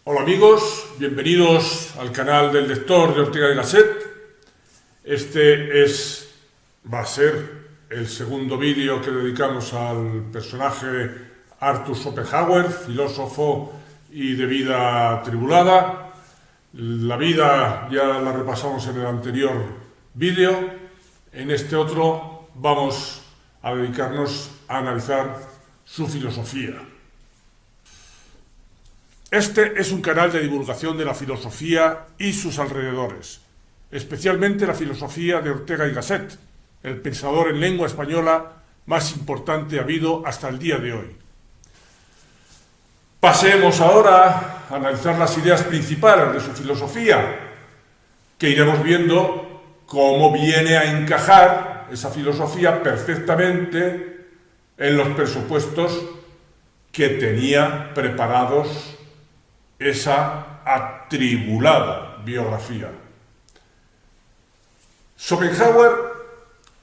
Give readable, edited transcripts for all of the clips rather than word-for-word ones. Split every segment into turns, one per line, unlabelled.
Hola amigos, bienvenidos al canal del lector de Ortega y Gasset. Va a ser el segundo vídeo que dedicamos al personaje Arthur Schopenhauer, filósofo y de vida atribulada. La vida ya la repasamos en el anterior vídeo. En este otro vamos a dedicarnos a analizar su filosofía. Este es un canal de divulgación de la filosofía y sus alrededores, especialmente la filosofía de Ortega y Gasset, el pensador en lengua española más importante habido hasta el día de hoy. Pasemos ahora a analizar las ideas principales de su filosofía, que iremos viendo cómo viene a encajar esa filosofía perfectamente en los presupuestos que tenía preparados esa atribulada biografía. Schopenhauer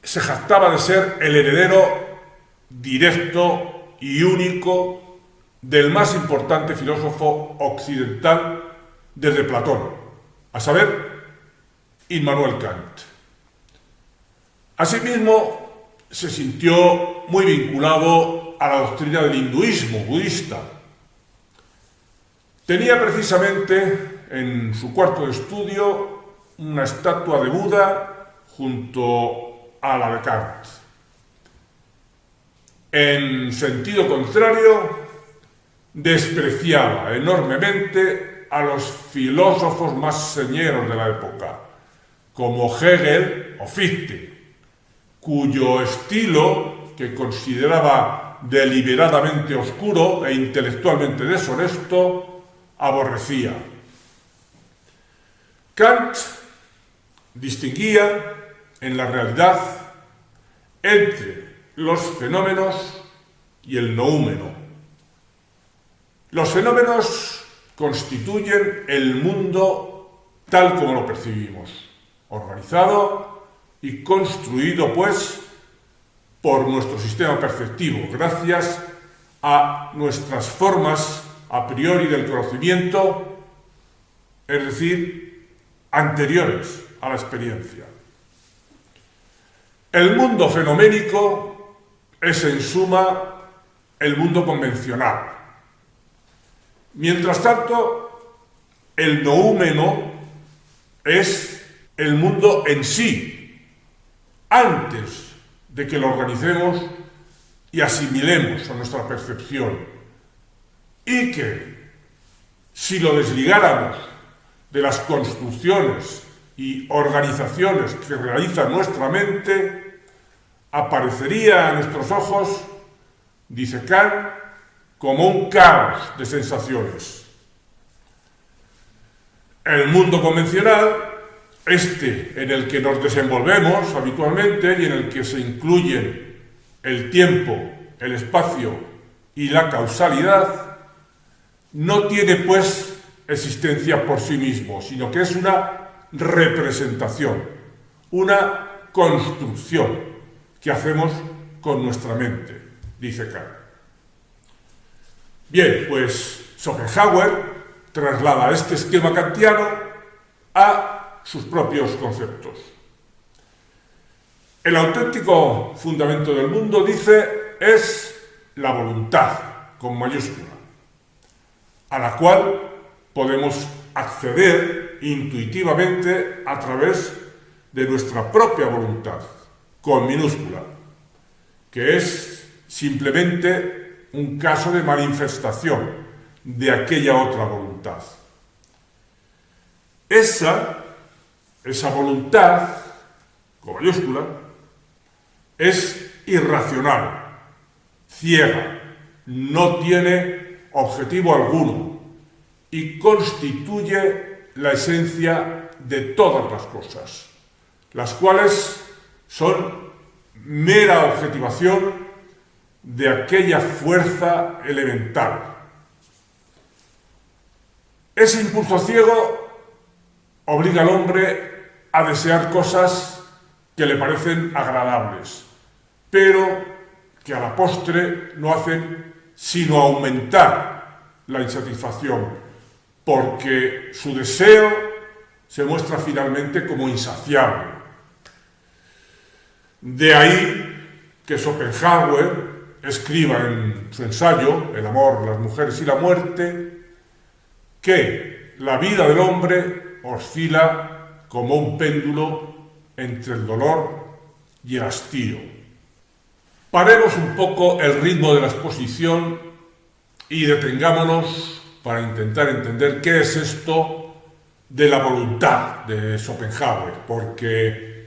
se jactaba de ser el heredero directo y único del más importante filósofo occidental desde Platón, a saber, Immanuel Kant. Asimismo, se sintió muy vinculado a la doctrina del hinduismo budista. Tenía precisamente en su cuarto de estudio una estatua de Buda junto a la de Kant. En sentido contrario, despreciaba enormemente a los filósofos más señeros de la época, como Hegel o Fichte, cuyo estilo, que consideraba deliberadamente oscuro e intelectualmente deshonesto, aborrecía. Kant distinguía en la realidad entre los fenómenos y el noúmeno. Los fenómenos constituyen el mundo tal como lo percibimos, organizado y construido, pues, por nuestro sistema perceptivo, gracias a nuestras formas a priori del conocimiento, es decir, anteriores a la experiencia. El mundo fenoménico es, en suma, el mundo convencional. Mientras tanto, el noúmeno es el mundo en sí, antes de que lo organicemos y asimilemos a nuestra percepción. Y que, si lo desligáramos de las construcciones y organizaciones que realiza nuestra mente, aparecería a nuestros ojos, dice Kant, como un caos de sensaciones. El mundo convencional, en el que nos desenvolvemos habitualmente y en el que se incluyen el tiempo, el espacio y la causalidad, no tiene, pues, existencia por sí mismo, sino que es una representación, una construcción que hacemos con nuestra mente, dice Kant. Bien, pues Schopenhauer traslada este esquema kantiano a sus propios conceptos. El auténtico fundamento del mundo, dice, es la voluntad, con mayúscula, a la cual podemos acceder intuitivamente a través de nuestra propia voluntad, con minúscula, que es simplemente un caso de manifestación de aquella otra voluntad. Esa voluntad, con mayúscula, es irracional, ciega, no tiene objetivo alguno y constituye la esencia de todas las cosas, las cuales son mera objetivación de aquella fuerza elemental. Ese impulso ciego obliga al hombre a desear cosas que le parecen agradables, pero que a la postre no hacen sino aumentar la insatisfacción porque su deseo se muestra finalmente como insaciable. De ahí que Schopenhauer escriba en su ensayo El amor, las mujeres y la muerte, que la vida del hombre oscila como un péndulo entre el dolor y el hastío. Paremos un poco el ritmo de la exposición y detengámonos para intentar entender qué es esto de la voluntad de Schopenhauer, porque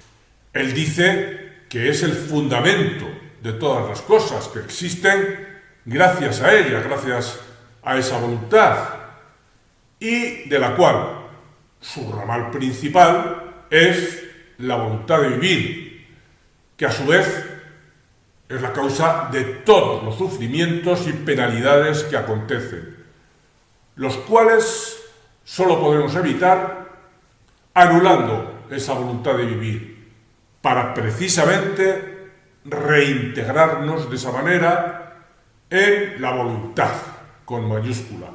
él dice que es el fundamento de todas las cosas, que existen gracias a ella, gracias a esa voluntad, y de la cual su ramal principal es la voluntad de vivir, que a su vez es la causa de todos los sufrimientos y penalidades que acontecen, los cuales solo podemos evitar anulando esa voluntad de vivir, para precisamente reintegrarnos de esa manera en la voluntad, con mayúscula,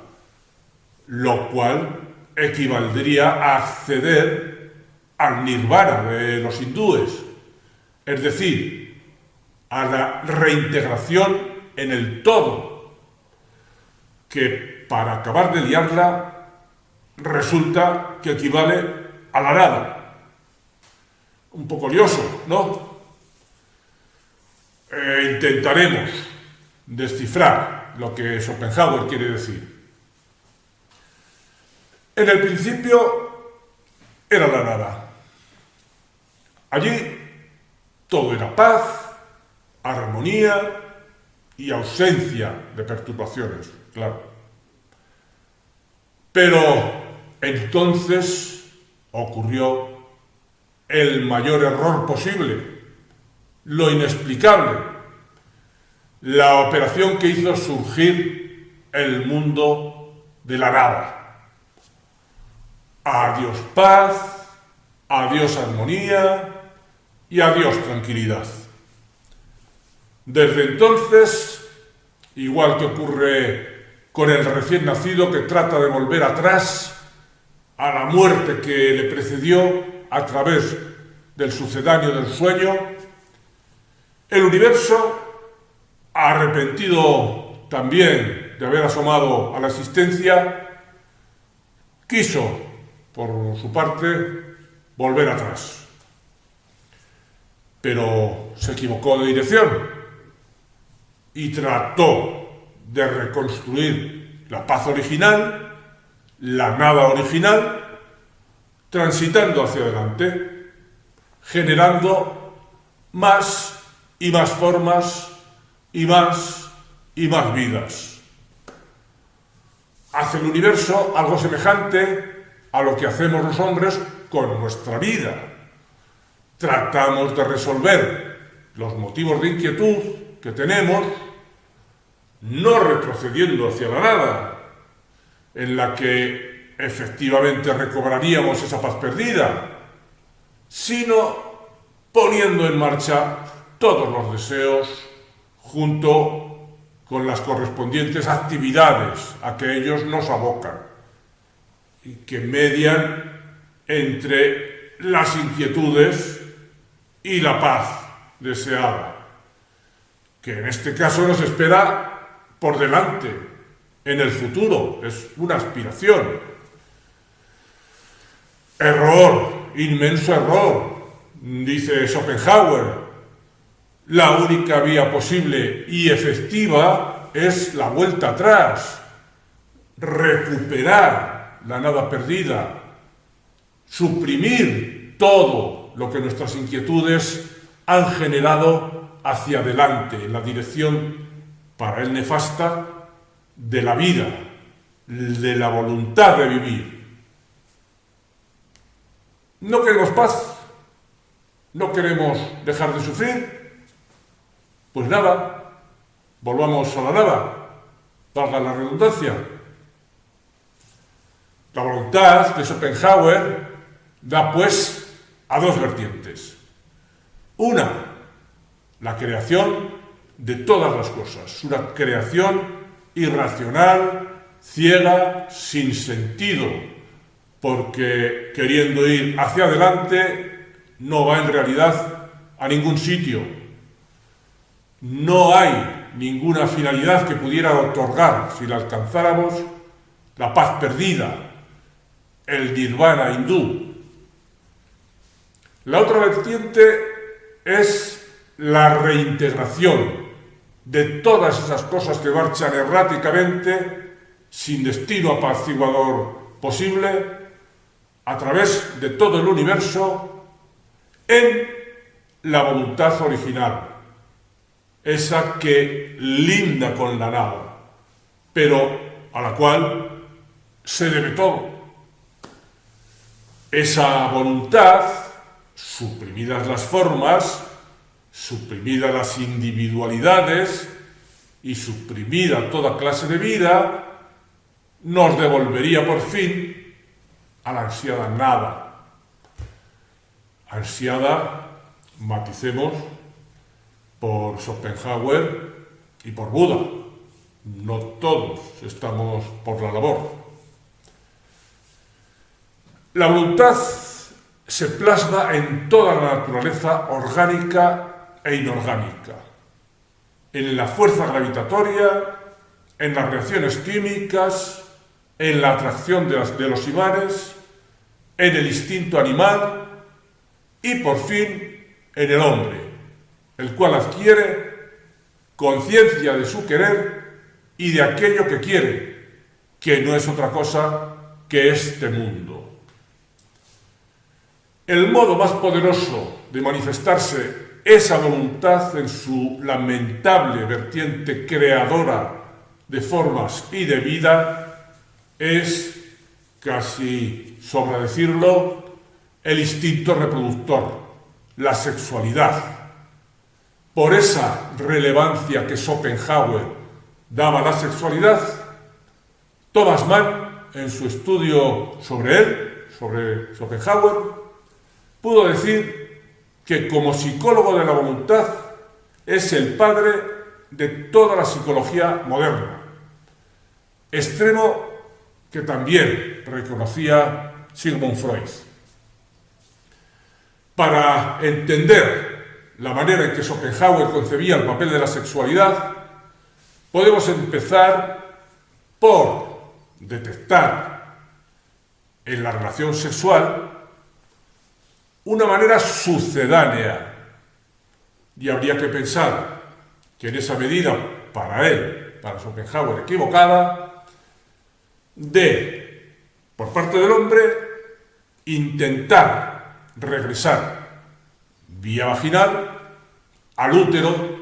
lo cual equivaldría a acceder al nirvana de los hindúes, es decir, a la reintegración en el todo, que para acabar de liarla resulta que equivale a la nada. Un poco lioso, ¿no? Intentaremos descifrar lo que Schopenhauer quiere decir. En el principio era la nada. Allí todo era paz, armonía y ausencia de perturbaciones, claro. Pero entonces ocurrió el mayor error posible, lo inexplicable, la operación que hizo surgir el mundo de la nada. Adiós paz, adiós armonía y adiós tranquilidad. Desde entonces, igual que ocurre con el recién nacido que trata de volver atrás a la muerte que le precedió a través del sucedáneo del sueño, el universo, arrepentido también de haber asomado a la existencia, quiso, por su parte, volver atrás. Pero se equivocó de dirección y trató de reconstruir la paz original, la nada original, transitando hacia adelante, generando más y más formas y más vidas. Hace el universo algo semejante a lo que hacemos los hombres con nuestra vida. Tratamos de resolver los motivos de inquietud que tenemos, no retrocediendo hacia la nada, en la que efectivamente recobraríamos esa paz perdida, sino poniendo en marcha todos los deseos junto con las correspondientes actividades a que ellos nos abocan y que median entre las inquietudes y la paz deseada, que en este caso nos espera por delante, en el futuro, es una aspiración. Error, inmenso error, dice Schopenhauer. La única vía posible y efectiva es la vuelta atrás, recuperar la nada perdida, suprimir todo lo que nuestras inquietudes han generado hacia adelante, en la dirección para él nefasta de la vida, de la voluntad de vivir. No queremos paz, no queremos dejar de sufrir. Pues nada, volvamos a la nada, valga la redundancia. La voluntad de Schopenhauer da pues a dos vertientes. Una, la creación de todas las cosas, una creación irracional, ciega, sin sentido, porque queriendo ir hacia adelante no va en realidad a ningún sitio. No hay ninguna finalidad que pudiera otorgar, si la alcanzáramos, la paz perdida, el nirvana hindú. La otra vertiente es la reintegración de todas esas cosas que marchan erráticamente, sin destino apaciguador posible, a través de todo el universo, en la voluntad original, esa que linda con la nada, pero a la cual se debe todo. Esa voluntad, suprimidas las formas, suprimidas las individualidades y suprimida toda clase de vida, nos devolvería por fin a la ansiada nada. Ansiada, maticemos, por Schopenhauer y por Buda. No todos estamos por la labor. La voluntad se plasma en toda la naturaleza orgánica e inorgánica, en la fuerza gravitatoria, en las reacciones químicas, en la atracción de los imanes, en el instinto animal y, por fin, en el hombre, el cual adquiere conciencia de su querer y de aquello que quiere, que no es otra cosa que este mundo. El modo más poderoso de manifestarse esa voluntad en su lamentable vertiente creadora de formas y de vida es, casi sobra decirlo, el instinto reproductor, la sexualidad. Por esa relevancia que Schopenhauer daba a la sexualidad, Thomas Mann, en su estudio sobre él, sobre Schopenhauer, pudo decir que como psicólogo de la voluntad es el padre de toda la psicología moderna, extremo que también reconocía Sigmund Freud. Para entender la manera en que Schopenhauer concebía el papel de la sexualidad, podemos empezar por detectar en la relación sexual una manera sucedánea, y habría que pensar que en esa medida, para él, para Schopenhauer, equivocada, de, por parte del hombre, intentar regresar vía vaginal al útero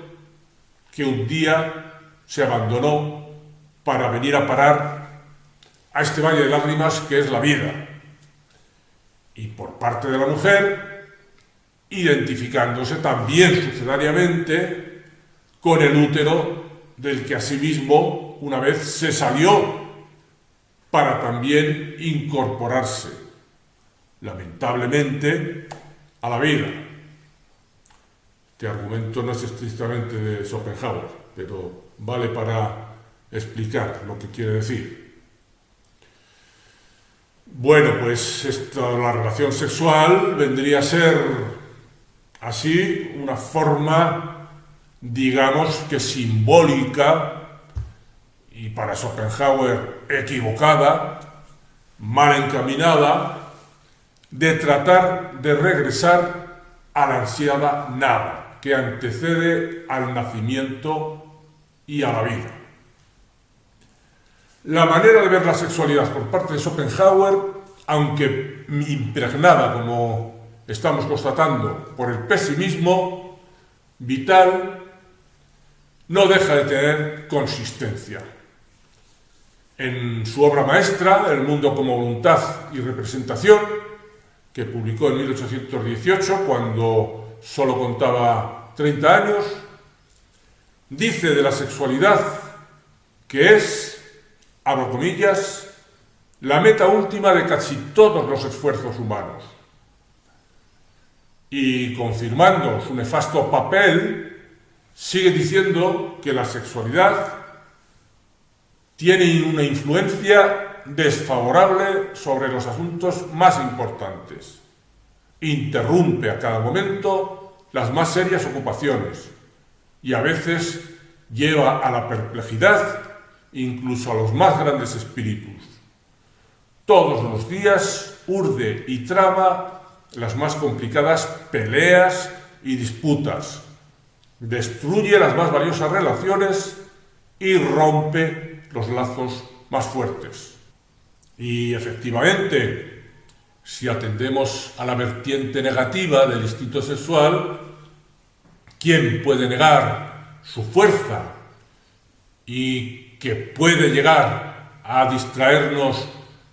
que un día se abandonó para venir a parar a este valle de lágrimas que es la vida. Y por parte de la mujer, identificándose también sucedánеamente con el útero del que asimismo una vez se salió para también incorporarse, lamentablemente, a la vida. Este argumento no es estrictamente de Schopenhauer, pero vale para explicar lo que quiere decir. Bueno, pues la relación sexual vendría a ser así una forma, digamos que simbólica, y para Schopenhauer equivocada, mal encaminada, de tratar de regresar a la ansiada nada, que antecede al nacimiento y a la vida. La manera de ver la sexualidad por parte de Schopenhauer, aunque impregnada, como estamos constatando, por el pesimismo vital, no deja de tener consistencia. En su obra maestra, El mundo como voluntad y representación, que publicó en 1818, cuando solo contaba 30 años, dice de la sexualidad que es, abro comillas, la meta última de casi todos los esfuerzos humanos. Y confirmando su nefasto papel, sigue diciendo que la sexualidad tienen una influencia desfavorable sobre los asuntos más importantes. Interrumpe a cada momento las más serias ocupaciones y a veces lleva a la perplejidad incluso a los más grandes espíritus. Todos los días urde y trama las más complicadas peleas y disputas, destruye las más valiosas relaciones y rompe los lazos más fuertes. Y efectivamente, si atendemos a la vertiente negativa del instinto sexual, ¿quién puede negar su fuerza y que puede llegar a distraernos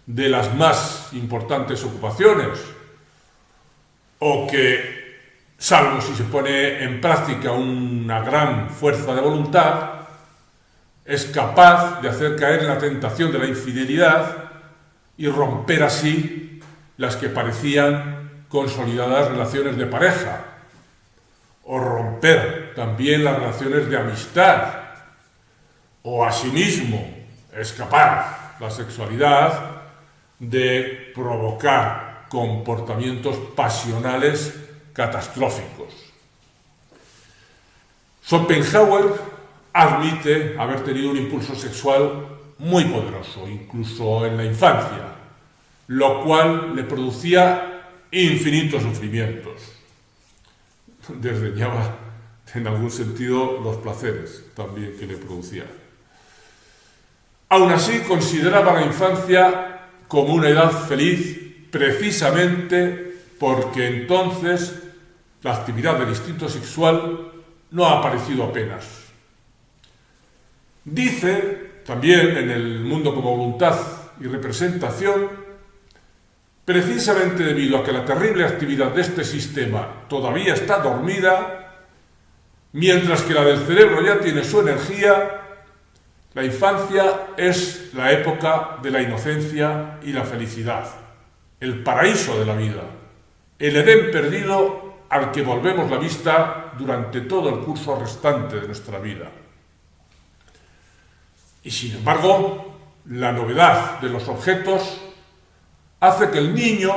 de las más importantes ocupaciones? O que, salvo si se pone en práctica una gran fuerza de voluntad, es capaz de hacer caer en la tentación de la infidelidad y romper así las que parecían consolidadas relaciones de pareja, o romper también las relaciones de amistad, o asimismo es capaz la sexualidad de provocar comportamientos pasionales catastróficos. Schopenhauer admite haber tenido un impulso sexual muy poderoso, incluso en la infancia, lo cual le producía infinitos sufrimientos. Desdeñaba en algún sentido los placeres también que le producía. Aún así, consideraba la infancia como una edad feliz precisamente porque entonces la actividad del instinto sexual no ha aparecido apenas. Dice también en El mundo como voluntad y representación, precisamente debido a que la terrible actividad de este sistema todavía está dormida, mientras que la del cerebro ya tiene su energía, la infancia es la época de la inocencia y la felicidad, el paraíso de la vida, el Edén perdido al que volvemos la vista durante todo el curso restante de nuestra vida. Y sin embargo, la novedad de los objetos hace que el niño,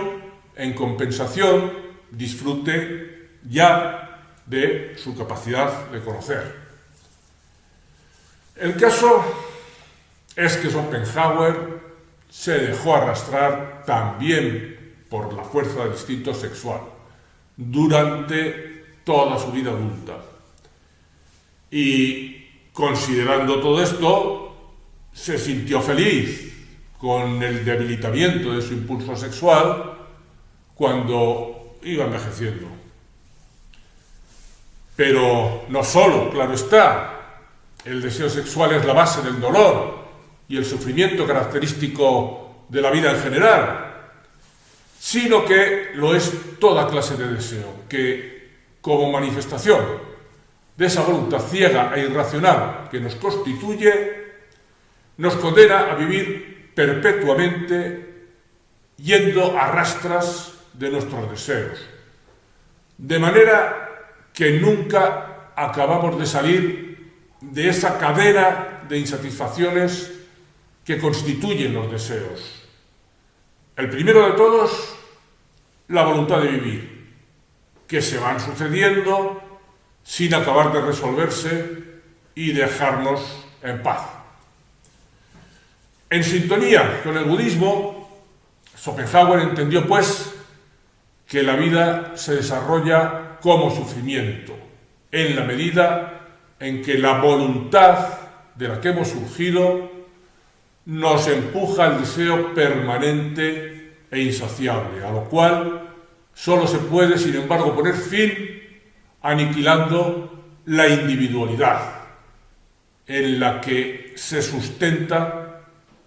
en compensación, disfrute ya de su capacidad de conocer. El caso es que Schopenhauer se dejó arrastrar también por la fuerza del instinto sexual durante toda su vida adulta. Y considerando todo esto, se sintió feliz con el debilitamiento de su impulso sexual cuando iba envejeciendo. Pero no solo, claro está, el deseo sexual es la base del dolor y el sufrimiento característico de la vida en general, sino que lo es toda clase de deseo, que como manifestación de esa voluntad ciega e irracional que nos constituye, nos condena a vivir perpetuamente yendo a rastras de nuestros deseos, de manera que nunca acabamos de salir de esa cadena de insatisfacciones que constituyen los deseos. El primero de todos, la voluntad de vivir, que se van sucediendo sin acabar de resolverse y dejarnos en paz. En sintonía con el budismo, Schopenhauer entendió, pues, que la vida se desarrolla como sufrimiento, en la medida en que la voluntad de la que hemos surgido nos empuja al deseo permanente e insaciable, a lo cual solo se puede, sin embargo, poner fin aniquilando la individualidad en la que se sustenta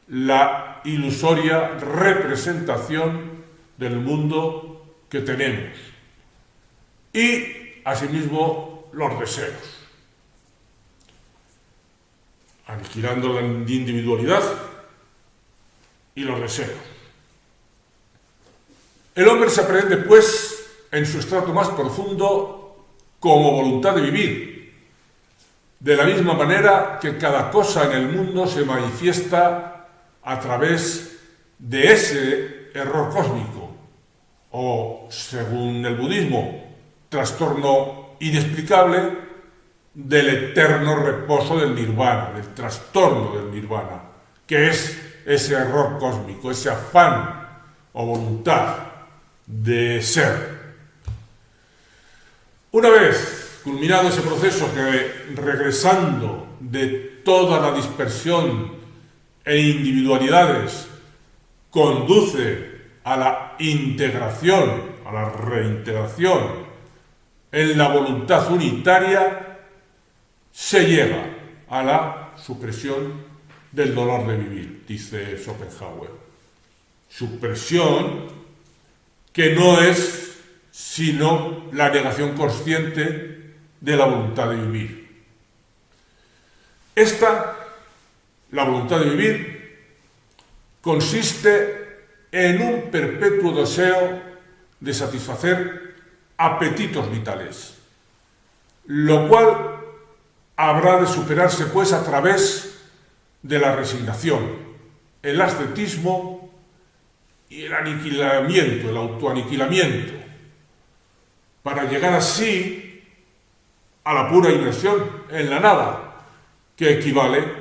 la ilusoria representación del mundo que tenemos y, asimismo, los deseos. Aniquilando la individualidad y los deseos. El hombre se aprehende, pues, en su estrato más profundo como voluntad de vivir, de la misma manera que cada cosa en el mundo se manifiesta a través de ese error cósmico, o, según el budismo, trastorno inexplicable del eterno reposo del nirvana, del trastorno del nirvana, que es ese error cósmico, ese afán o voluntad de ser. Una vez culminado ese proceso que, regresando de toda la dispersión e individualidades, conduce a la integración, a la reintegración en la voluntad unitaria, se llega a la supresión del dolor de vivir, dice Schopenhauer. Supresión que no es sino la negación consciente de la voluntad de vivir. La voluntad de vivir, consiste en un perpetuo deseo de satisfacer apetitos vitales, lo cual habrá de superarse pues a través de la resignación, el ascetismo y el aniquilamiento, el autoaniquilamiento, para llegar así a la pura inmersión en la nada, que equivale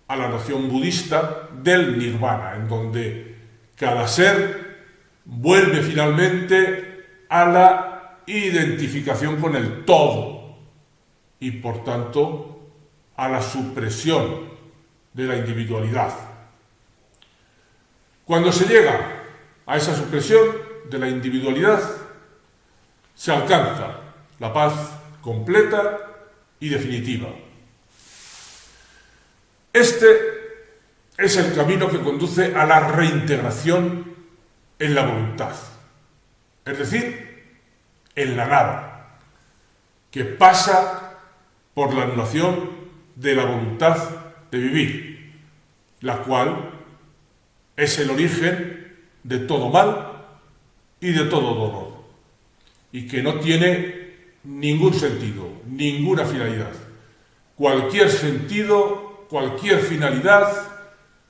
a la noción budista del nirvana, en donde cada ser vuelve finalmente a la identificación con el todo y, por tanto, a la supresión de la individualidad. Cuando se llega a esa supresión de la individualidad, se alcanza la paz completa y definitiva. Este es el camino que conduce a la reintegración en la voluntad, es decir, en la nada, que pasa por la anulación de la voluntad de vivir, la cual es el origen de todo mal y de todo dolor, y que no tiene ningún sentido, ninguna finalidad. Cualquier sentido, cualquier finalidad,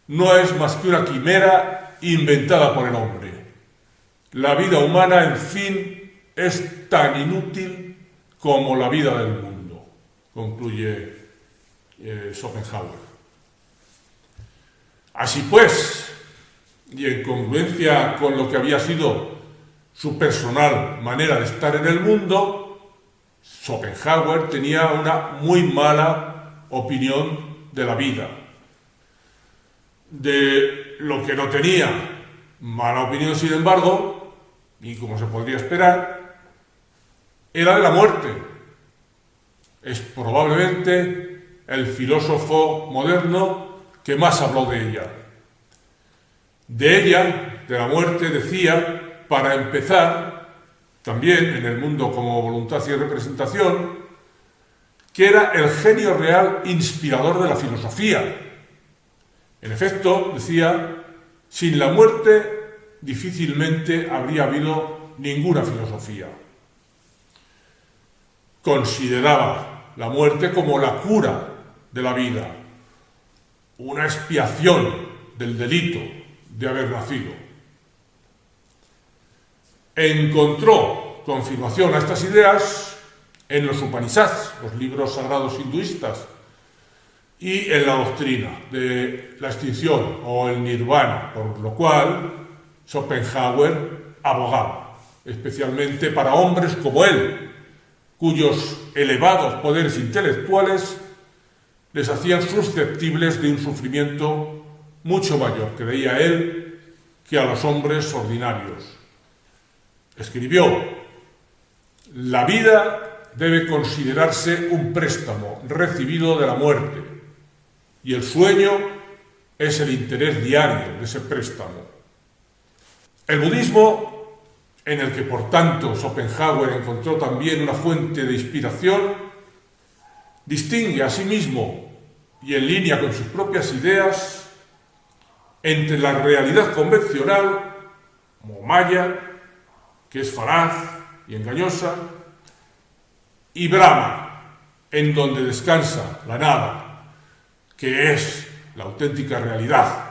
no es más que una quimera inventada por el hombre. La vida humana, en fin, es tan inútil como la vida del mundo, concluye Schopenhauer. Así pues, y en congruencia con lo que había sido su personal manera de estar en el mundo, Schopenhauer tenía una muy mala opinión de la vida. De lo que no tenía mala opinión, sin embargo, y como se podría esperar, era de la muerte. Es probablemente el filósofo moderno que más habló de ella. De ella, de la muerte, decía, para empezar, también en el mundo como voluntad y representación, que era el genio real inspirador de la filosofía. En efecto, decía, sin la muerte difícilmente habría habido ninguna filosofía. Consideraba la muerte como la cura de la vida, una expiación del delito de haber nacido. Encontró confirmación a estas ideas en los Upanishads, los libros sagrados hinduistas, y en la doctrina de la extinción o el nirvana, por lo cual Schopenhauer abogaba, especialmente para hombres como él, cuyos elevados poderes intelectuales les hacían susceptibles de un sufrimiento mucho mayor, creía él, que a los hombres ordinarios. Escribió: la vida debe considerarse un préstamo recibido de la muerte, y el sueño es el interés diario de ese préstamo. El budismo, en el que por tanto Schopenhauer encontró también una fuente de inspiración, distingue asimismo, y en línea con sus propias ideas, entre la realidad convencional, como Maya, que es falaz y engañosa, y Brahma, en donde descansa la nada, que es la auténtica realidad,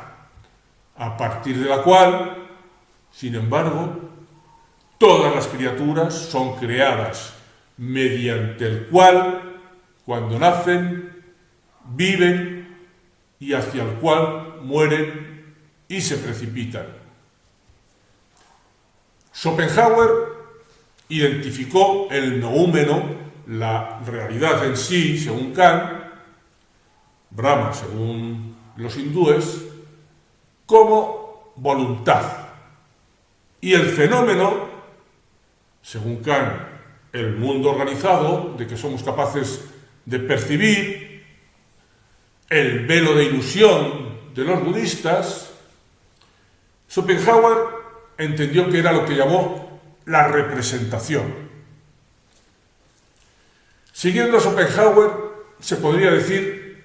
a partir de la cual, sin embargo, todas las criaturas son creadas mediante el cual, cuando nacen, viven y hacia el cual mueren y se precipitan. Schopenhauer identificó el noúmeno, la realidad en sí, según Kant, Brahma, según los hindúes, como voluntad. Y el fenómeno, según Kant, el mundo organizado, de que somos capaces de percibir, el velo de ilusión de los budistas, Schopenhauer entendió que era lo que llamó la representación. Siguiendo a Schopenhauer, se podría decir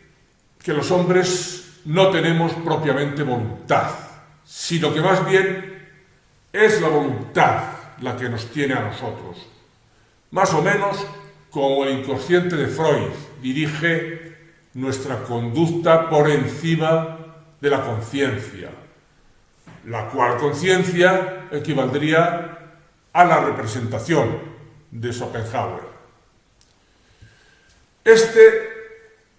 que los hombres no tenemos propiamente voluntad, sino que más bien es la voluntad la que nos tiene a nosotros. Más o menos como el inconsciente de Freud dirige nuestra conducta por encima de la conciencia, la cual conciencia equivaldría a la representación de Schopenhauer. Este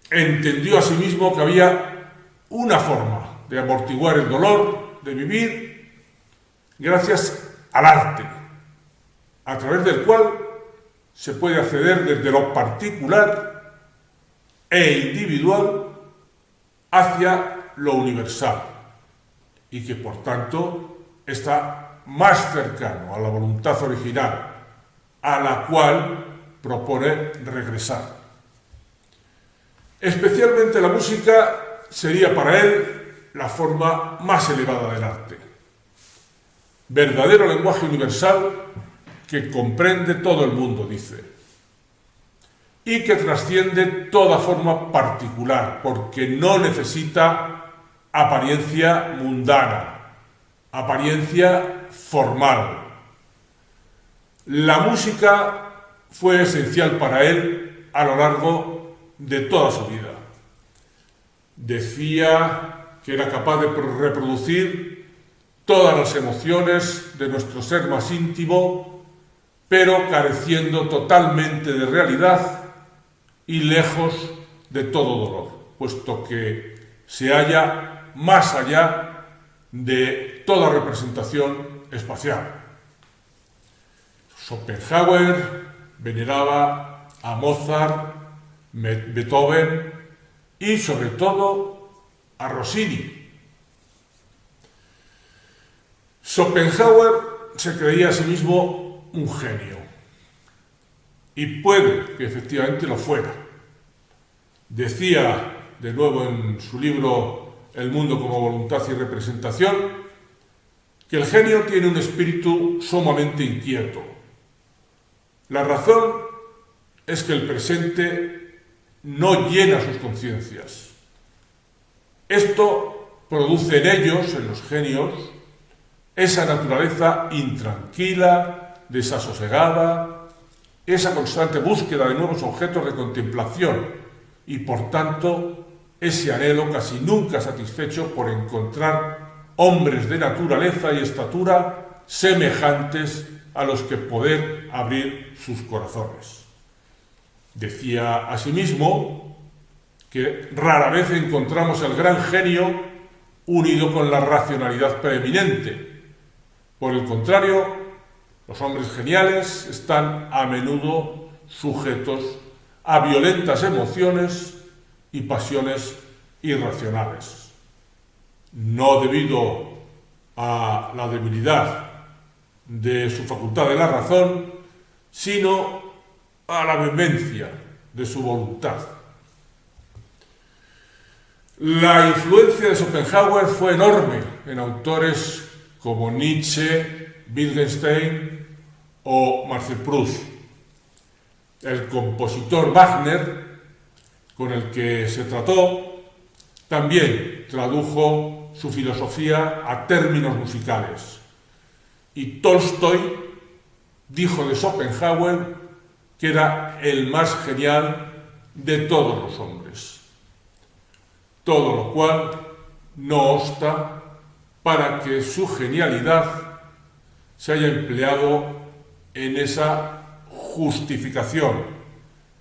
entendió asimismo que había una forma de amortiguar el dolor, de vivir, gracias al arte, a través del cual se puede acceder desde lo particular e individual hacia lo universal, y que por tanto está más cercano a la voluntad original, a la cual propone regresar. Especialmente la música sería para él la forma más elevada del arte, verdadero lenguaje universal que comprende todo el mundo, dice, y que trasciende toda forma particular, porque no necesita apariencia mundana, apariencia formal. La música fue esencial para él a lo largo de toda su vida. Decía que era capaz de reproducir todas las emociones de nuestro ser más íntimo, pero careciendo totalmente de realidad y lejos de todo dolor, puesto que se halla más allá de toda representación espacial. Schopenhauer veneraba a Mozart, Beethoven y sobre todo a Rossini. Schopenhauer se creía a sí mismo un genio, y puede que efectivamente lo fuera. Decía de nuevo en su libro El mundo como voluntad y representación que el genio tiene un espíritu sumamente inquieto. La razón es que el presente no llena sus conciencias. Esto produce en ellos, en los genios, esa naturaleza intranquila, desasosegada, esa constante búsqueda de nuevos objetos de contemplación y, por tanto, ese anhelo casi nunca satisfecho por encontrar hombres de naturaleza y estatura semejantes a los que poder abrir sus corazones. Decía asimismo que rara vez encontramos el gran genio unido con la racionalidad preeminente. Por el contrario, los hombres geniales están a menudo sujetos a violentas emociones y pasiones irracionales, no debido a la debilidad de su facultad de la razón, sino a la vehemencia de su voluntad. La influencia de Schopenhauer fue enorme en autores como Nietzsche, Wittgenstein o Marcel Proust. El compositor Wagner, con el que se trató, también tradujo su filosofía a términos musicales. Y Tolstoy dijo de Schopenhauer que era el más genial de todos los hombres. Todo lo cual no obsta para que su genialidad se haya empleado en esa justificación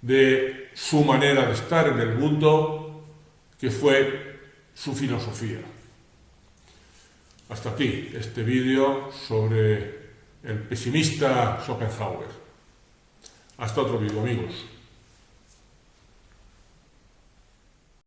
de su manera de estar en el mundo, que fue su filosofía. Hasta aquí este vídeo sobre el pesimista Schopenhauer. Hasta otro vídeo, amigos.